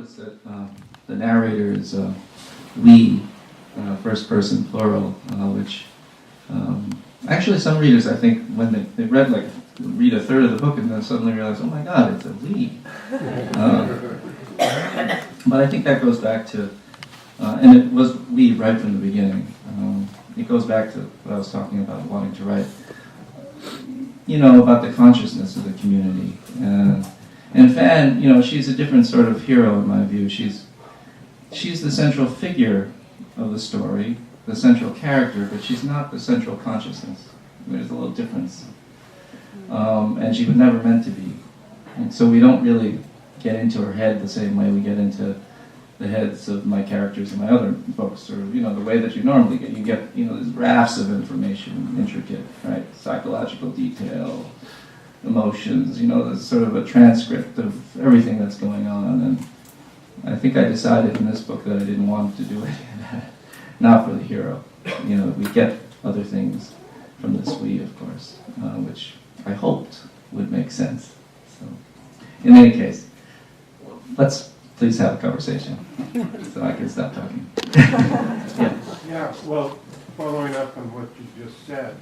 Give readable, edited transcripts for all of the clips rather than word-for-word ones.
notice that the narrator is we, first person plural, which actually some readers, I think, when they read read a third of the book and then suddenly realize, oh my God, it's a we. But I think that goes back to, and it was we right from the beginning. It goes back to what I was talking about, wanting to write, about the consciousness of the community. And Fan, she's a different sort of hero in my view. She's the central figure of the story, the central character, but she's not the central consciousness. There's a little difference. And she was never meant to be. And so we don't really get into her head the same way we get into the heads of my characters in my other books, or, the way that you normally get. You get, these rafts of information, intricate, right? Psychological detail, emotions, there's sort of a transcript of everything that's going on. And I think I decided in this book that I didn't want to do any of that. Not for the hero. We get other things from this we, of course, which I hoped would make sense. So, in any case, let's please have a conversation so I can stop talking. Yeah, well, following up on what you just said,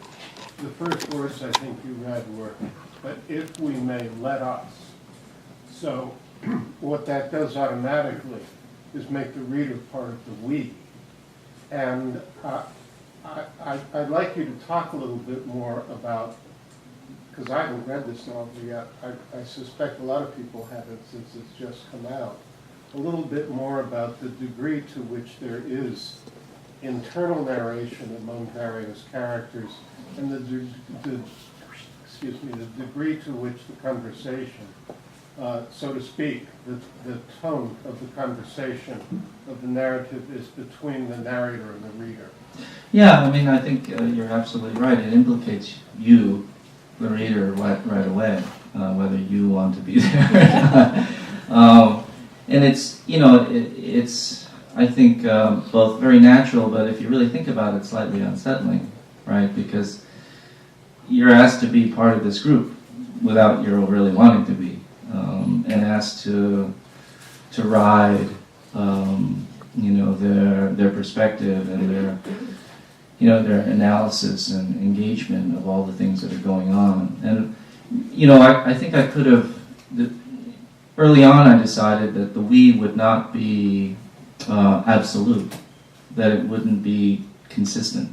the first words I think you read were, "But if we may, let us." So what that does automatically is make the reader part of the we. And I'd like you to talk a little bit more about, because I haven't read this novel yet, I suspect a lot of people haven't since it's just come out, a little bit more about the degree to which there is internal narration among various characters, and the degree to which the conversation, so to speak, the tone of the conversation of the narrative is between the narrator and the reader. Yeah, I think you're absolutely right. It implicates you, the reader, right away, whether you want to be there or not. And it's I think, both very natural, but if you really think about it, slightly unsettling, right? Because you're asked to be part of this group without your really wanting to be, and asked to ride, their perspective and their analysis and engagement of all the things that are going on. And I think I could have. Early on, I decided that the we would not be absolute, that it wouldn't be consistent,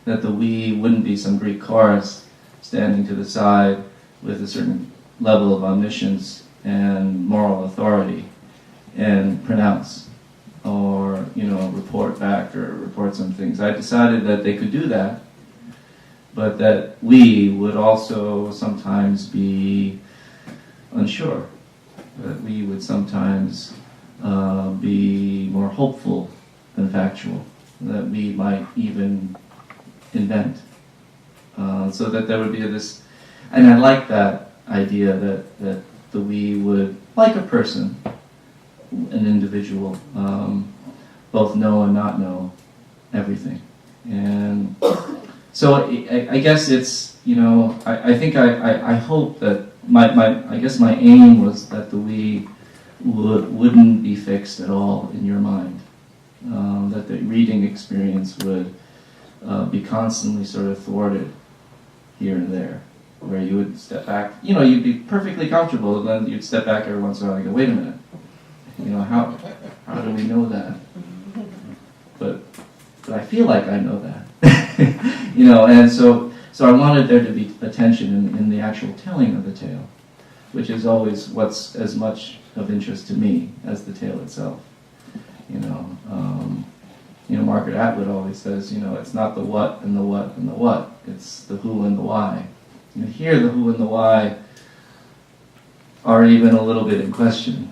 that the we wouldn't be some Greek chorus standing to the side with a certain level of omniscience and moral authority and pronounce or, report back or report some things. I decided that they could do that, but that we would also sometimes be unsure, that we would sometimes be more hopeful than factual, that we might even invent. So that there would be this, and I like that idea that the we would, like a person, an individual, both know and not know everything. And so I guess it's, I think I hope that I guess my aim was that the we wouldn't be fixed at all in your mind, that the reading experience would be constantly sort of thwarted here and there, where you would step back, you'd be perfectly comfortable, and then you'd step back every once in a while and go, wait a minute, how do we know that? But I feel like I know that, and so I wanted there to be attention in the actual telling of the tale, which is always what's as much of interest to me as the tale itself. Margaret Atwood always says, it's not the what and the what and the what, it's the who and the why. Here the who and the why are even a little bit in question,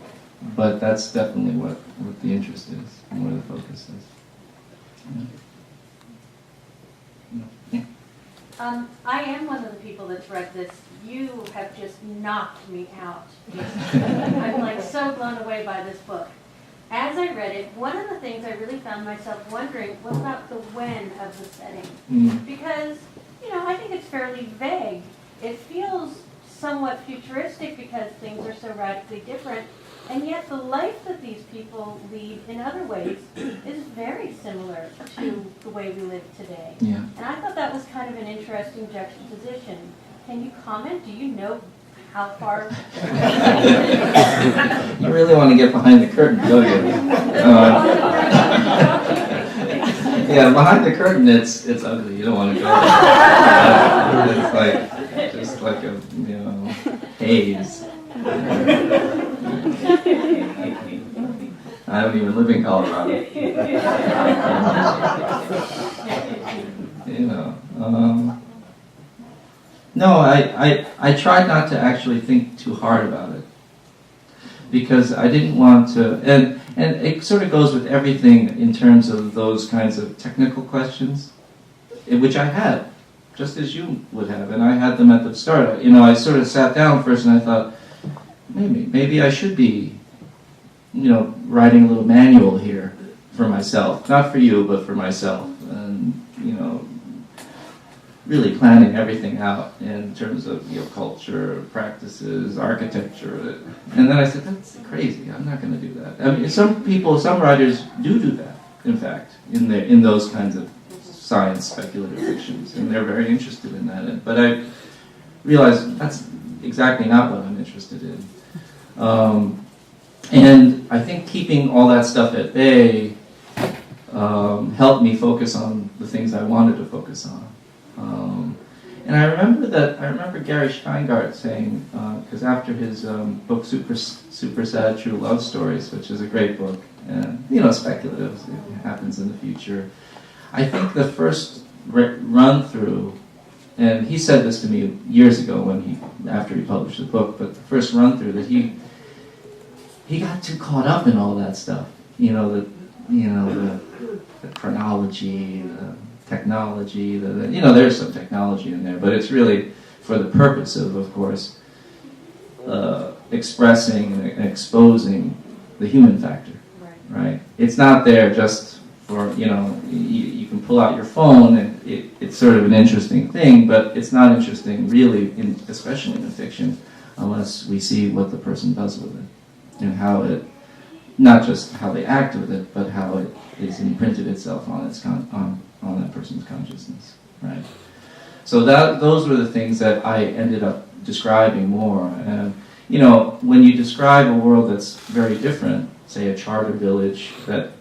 but that's definitely what the interest is and where the focus is. I am one of the people that's read this. You have just knocked me out. I'm so blown away by this book. As I read it, one of the things I really found myself wondering was about the when of the setting. Because, I think it's fairly vague. It feels somewhat futuristic because things are so radically different. And yet the life that these people lead in other ways is very similar to the way we live today. Yeah. And I thought that was kind of an interesting juxtaposition. Can you comment? Do you know how far? You really want to get behind the curtain, don't you? Yeah, behind the curtain, it's ugly. You don't want to go there. It's just like a haze. I don't even live in Colorado. No, I tried not to actually think too hard about it, because I didn't want to, and it sort of goes with everything in terms of those kinds of technical questions, which I had, just as you would have, and I had them at the start. I sort of sat down first and I thought, maybe I should be, writing a little manual here for myself, not for you, but for myself, and really planning everything out in terms of culture, practices, architecture. And then I said, that's crazy. I'm not going to do that. I mean, some writers do that, in fact, in those kinds of science speculative fictions, and they're very interested in that. But I realized that's exactly not what I'm interested in. And I think keeping all that stuff at bay helped me focus on the things I wanted to focus on. And I remember Gary Steingart saying, because after his book Super Sad True Love Stories, which is a great book, and speculative, it happens in the future. I think the first run through, and he said this to me years ago after he published the book, but the first run through that he got too caught up in all that stuff, the chronology, the technology, there's some technology in there, but it's really for the purpose of course, expressing and exposing the human factor, right? It's not there just for, you can pull out your phone and it's sort of an interesting thing, but it's not interesting really, especially in fiction, unless we see what the person does with it, and how it, not just how they act with it, but how it is imprinted itself on on that person's consciousness, right? So those were the things that I ended up describing more. And when you describe a world that's very different, say a charter village that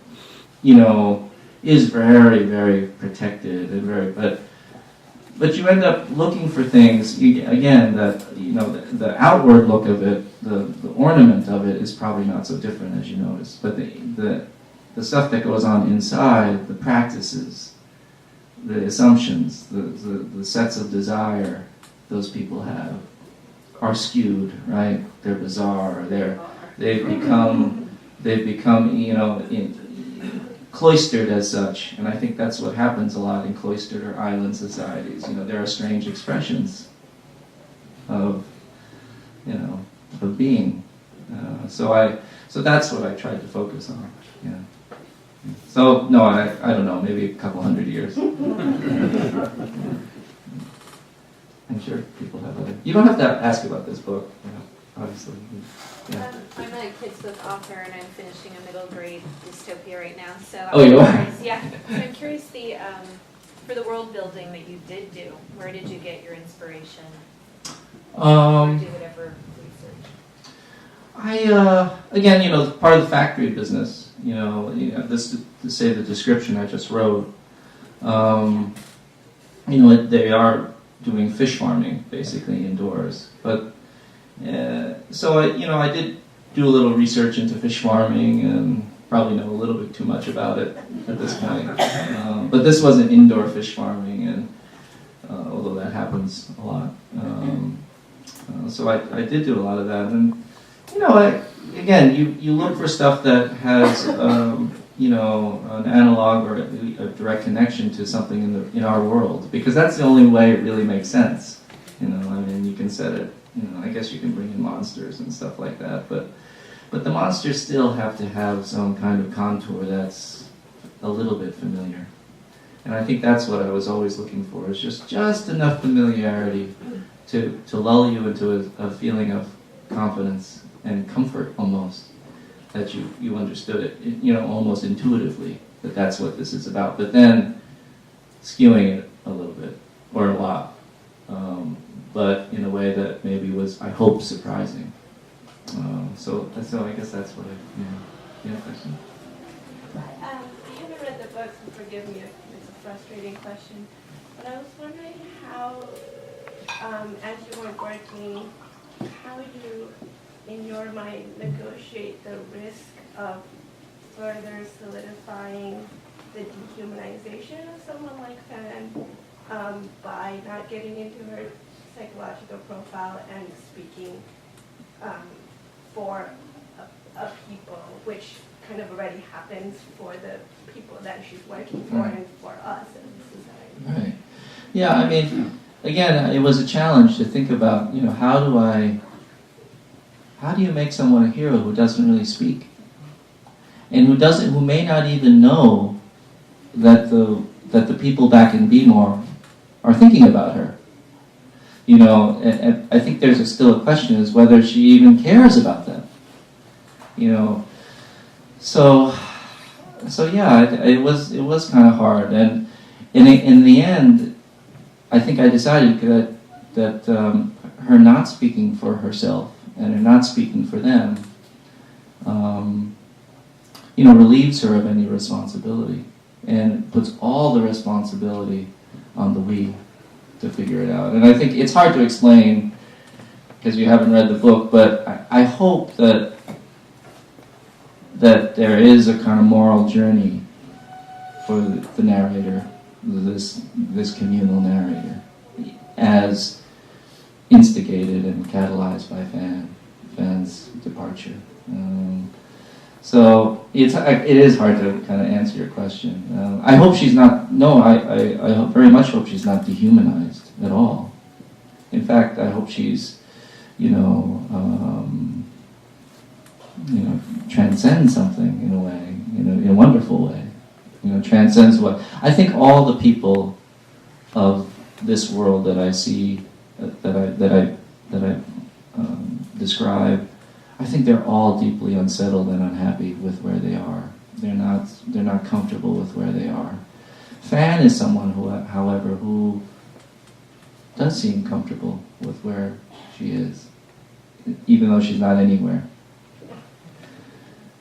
is very, very protected and but you end up looking for things again that the outward look of it, the ornament of it is probably not so different as you notice, but the stuff that goes on inside, the practices, the assumptions, the sets of desire those people have are skewed, right? They're bizarre. They've become cloistered as such, and I think that's what happens a lot in cloistered or island societies. There are strange expressions of being. So that's what I tried to focus on. Yeah. So no, I don't know, maybe a couple hundred years. I'm sure people have other. You don't have to ask about this book, obviously. Yeah. I'm a kids book author, and I'm finishing a middle grade dystopia right now. So oh, you are? Yeah. So I'm curious for the world building that you did do. Where did you get your inspiration? Or do whatever research. Again, part of the factory business. This to say the description I just wrote. They are doing fish farming basically indoors, but. So I did do a little research into fish farming and probably know a little bit too much about it at this point. But this wasn't indoor fish farming, and although that happens a lot. So I did do a lot of that, and again, you look for stuff that has an analog or a direct connection to something in our world, because that's the only way it really makes sense. You can set it. I guess you can bring in monsters and stuff like that, but the monsters still have to have some kind of contour that's a little bit familiar. And I think that's what I was always looking for, is just enough familiarity to lull you into a feeling of confidence and comfort almost, that you understood it, you know, almost intuitively, that that's what this is about. But then skewing it a little bit, or a lot, but in a way that maybe was, I hope, surprising. So I guess that's what yeah, question? I haven't read the book, so forgive me if it's a frustrating question, but I was wondering how, as you were working, how you, in your mind, negotiate the risk of further solidifying the dehumanization of someone like Fan by not getting into her psychological profile and speaking for a people, which kind of already happens for the people that she's working for and for us as a society. Right. Yeah, I mean, again, it was a challenge to think about, you know, how do you make someone a hero who doesn't really speak? And who may not even know that the people back in Bmore are thinking about her. You know, and I think there's still a question is whether she even cares about them. You know, so yeah, it was kind of hard, and in the end, I think I decided that her not speaking for herself and her not speaking for them, you know, relieves her of any responsibility and puts all the responsibility on the we to figure it out. And I think it's hard to explain because you haven't read the book, but I hope that there is a kind of moral journey for the narrator, this communal narrator, as instigated and catalyzed by Fan's departure. So it is hard to kind of answer your question. I hope she's not. No, I very much hope she's not dehumanized at all. In fact, I hope she's, transcends something in a way, in a wonderful way. Transcends what I think all the people of this world that I see, that I describe. I think they're all deeply unsettled and unhappy with where they are. They're not comfortable with where they are. Fan is someone who, however, who does seem comfortable with where she is, even though she's not anywhere.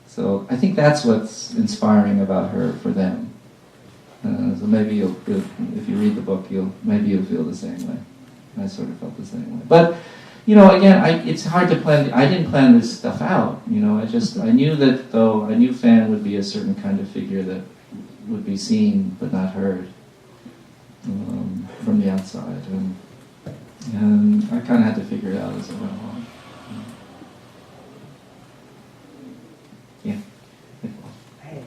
So I think that's what's inspiring about her for them. So maybe if you read the book, maybe you'll feel the same way. I sort of felt the same way. But again, it's hard to plan. I didn't plan this stuff out. I knew that though. I knew Fan would be a certain kind of figure that would be seen but not heard from the outside, and I kind of had to figure it out as I went along. Yeah. Hey.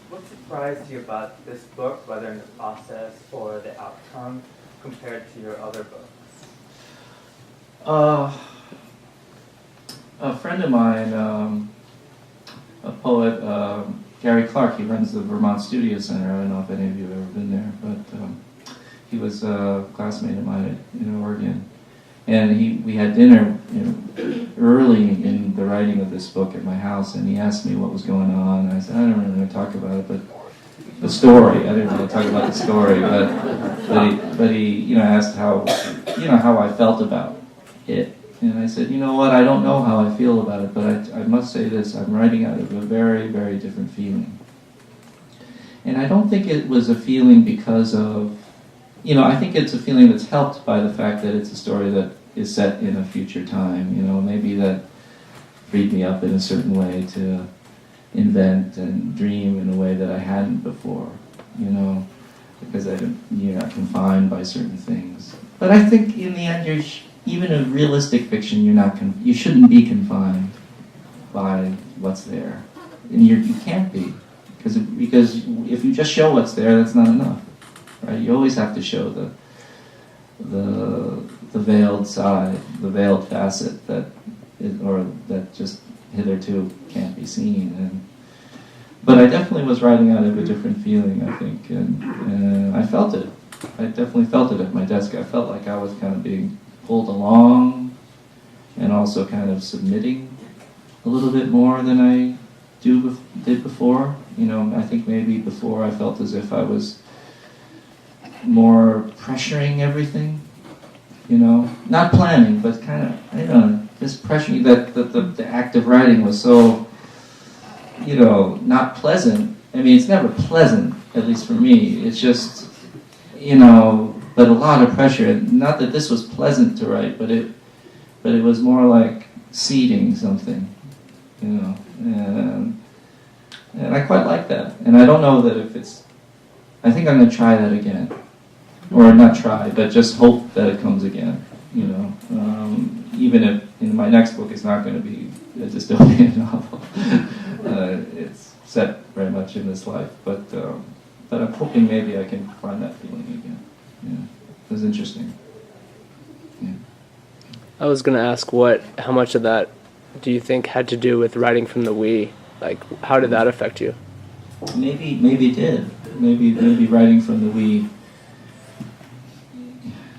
What surprised you about this book, whether in the process or the outcome, compared to your other books? A friend of mine, a poet, Gary Clark, he runs the Vermont Studio Center. I don't know if any of you have ever been there, but he was a classmate of mine in Oregon. And we had dinner early in the writing of this book at my house, and he asked me what was going on. And I said, I don't really want to talk about it, but the story. I didn't want to talk about the story, but he asked how I felt about it. And I said, you know what, I don't know how I feel about it, but I must say this, I'm writing out of a very, very different feeling. And I don't think it was a feeling because of, I think it's a feeling that's helped by the fact that it's a story that is set in a future time. Maybe that freed me up in a certain way to invent and dream in a way that I hadn't before, because you're not confined by certain things. But I think in the end, even in realistic fiction, you shouldn't be confined by what's there, and you can't be, because if you just show what's there, that's not enough, right? You always have to show the veiled side, the veiled facet that just hitherto can't be seen. But I definitely was writing out of a different feeling, I think, and I felt it. I definitely felt it at my desk. I felt like I was kind of being pulled along and also kind of submitting a little bit more than I did before. You know, I think maybe before I felt as if I was more pressuring everything. You know, not planning, but kind of, I don't know, just pressuring. That the act of writing was so, you know, not pleasant. I mean, it's never pleasant, at least for me. It's just, you know, but a lot of pressure. Not that this was pleasant to write, but it was more like seeding something, you know. And I quite like that. And I don't know that if it's, I think I'm going to try that again. Or not try, but just hope that it comes again, you know. Even if in my next book it's not going to be a dystopian novel. It's set very much in this life, but I'm hoping maybe I can find that feeling again. Yeah, it was interesting. Yeah. I was going to ask how much of that do you think had to do with writing from the we? Like, how did that affect you? Maybe it did. Maybe writing from the we.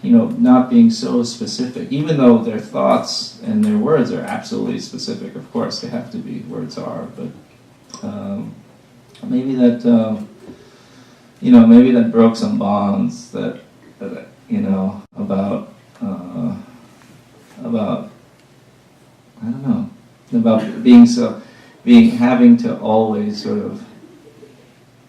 You know, not being so specific, even though their thoughts and their words are absolutely specific. Of course, they have to be. Words are, but maybe that you know, maybe that broke some bonds that you know, about I don't know, about having to always sort of,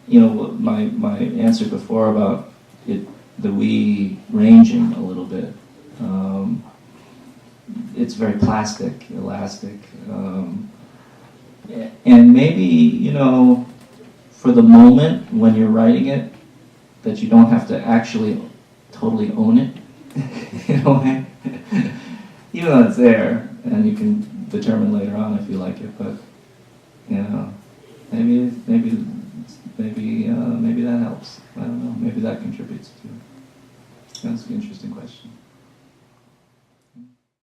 you know, my answer before about it. The we ranging a little bit. It's very plastic, elastic. And maybe, you know, for the moment when you're writing it, that you don't have to actually totally own it. You know, even though it's there, and you can determine later on if you like it, but, you know, maybe that helps. I don't know, maybe that contributes to it. That's an interesting question.